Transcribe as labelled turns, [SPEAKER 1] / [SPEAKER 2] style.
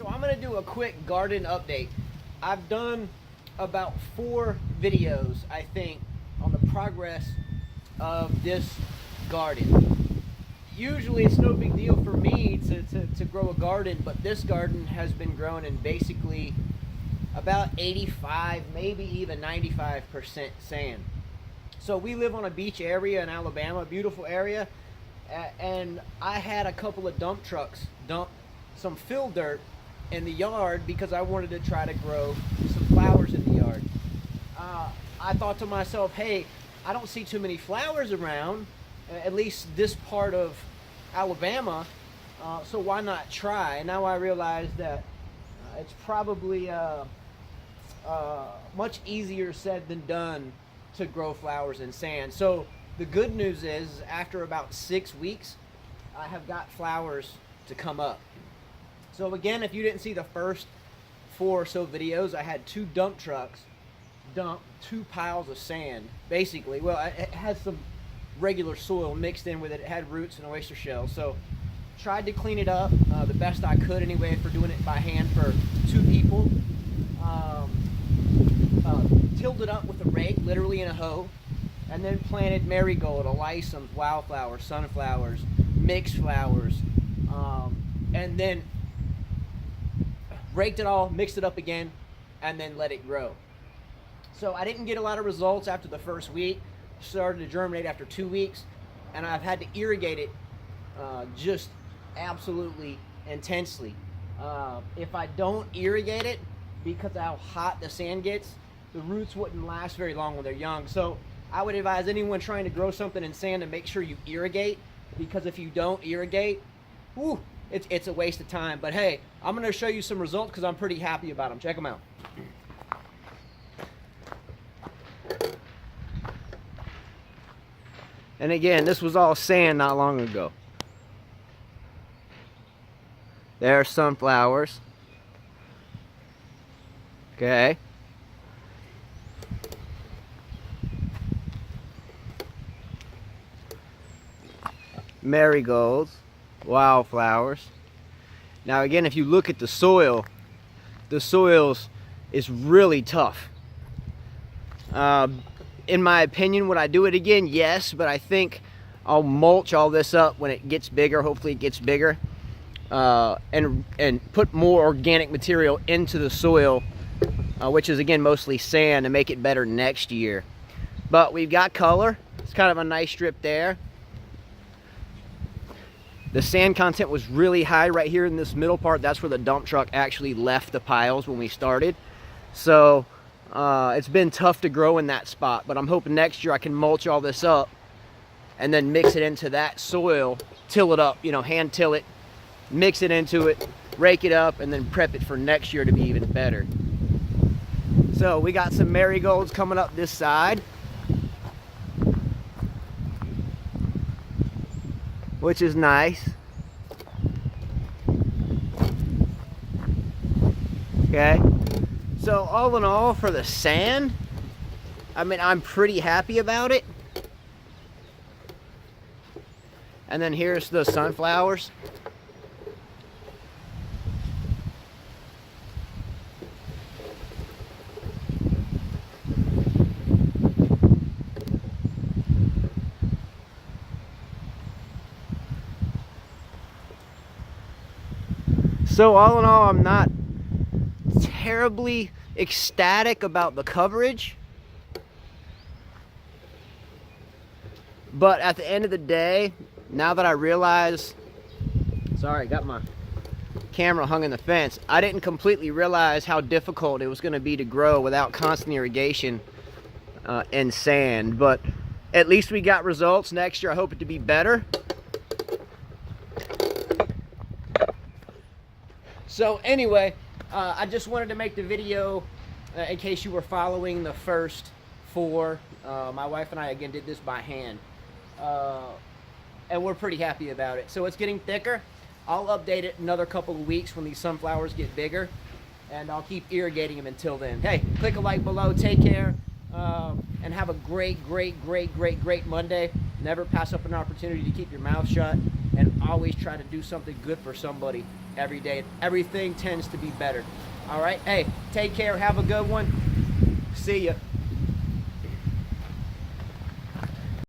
[SPEAKER 1] So I'm going to do a quick garden update. I've done about 4 videos, I think, on the progress of this garden. Usually it's no big deal for me to grow a garden, but this garden has been grown in basically about 85, maybe even 95% sand. So we live on a beach area in Alabama, beautiful area, and I had a couple of dump trucks dump some fill dirt in the yard because I wanted to try to grow some flowers in the yard. I thought to myself, hey, I don't see too many flowers around, at least this part of Alabama, so why not try? And now I realize that it's probably much easier said than done to grow flowers in sand. So the good news is after about 6 weeks, I have got flowers to come up. So again, if you didn't see the first 4 or so videos, I had 2 dump trucks dump 2 piles of sand, basically. Well, it had some regular soil mixed in with it. It had roots and oyster shells. So tried to clean it up the best I could anyway for doing it by hand for 2 people. Tilled it up with a rake, literally in a hoe, and then planted marigold, alyssums, wildflowers, sunflowers, mixed flowers, and then raked it all, mixed it up again, and then let it grow. So I didn't get a lot of results after the first week. Started to germinate after 2 weeks, and I've had to irrigate it just absolutely intensely. If I don't irrigate it, because of how hot the sand gets, the roots wouldn't last very long when they're young. So I would advise anyone trying to grow something in sand to make sure you irrigate, because if you don't irrigate, whew, it's a waste of time. But hey, I'm going to show you some results because I'm pretty happy about them. Check them out. And again, this was all sand not long ago. There are sunflowers. Okay. Marigolds, wildflowers. Now again, if you look at the soil is really tough. In my opinion, would I do it again? Yes, but I think I'll mulch all this up when it gets bigger. Hopefully it gets bigger, and put more organic material into the soil, which is again mostly sand, to make it better next year. But we've got color. It's kind of a nice strip there. The sand content was really high right here in this middle part. That's where the dump truck actually left the piles when we started. So it's been tough to grow in that spot, but I'm hoping next year I can mulch all this up and then mix it into that soil, till it up, you know, hand till it, mix it into it, rake it up, and then prep it for next year to be even better. So we got some marigolds coming up this side, which is nice. Okay, so all in all, for the sand, I mean, I'm pretty happy about it. And then here's the sunflowers. So all in all, I'm not terribly ecstatic about the coverage, but at the end of the day, now that I realize, sorry, got my camera hung in the fence, I didn't completely realize how difficult it was going to be to grow without constant irrigation and sand. But at least we got results. Next year I hope it to be better. So anyway, I just wanted to make the video in case you were following the first 4. My wife and I again did this by hand, and we're pretty happy about it. So it's getting thicker. I'll update it another couple of weeks when these sunflowers get bigger, and I'll keep irrigating them until then. Hey, click a like below. Take care, and have a great Monday. Never pass up an opportunity to keep your mouth shut, and always try to do something good for somebody. every day. Everything tends to be better. All right. Hey, take care. Have a good one. See ya.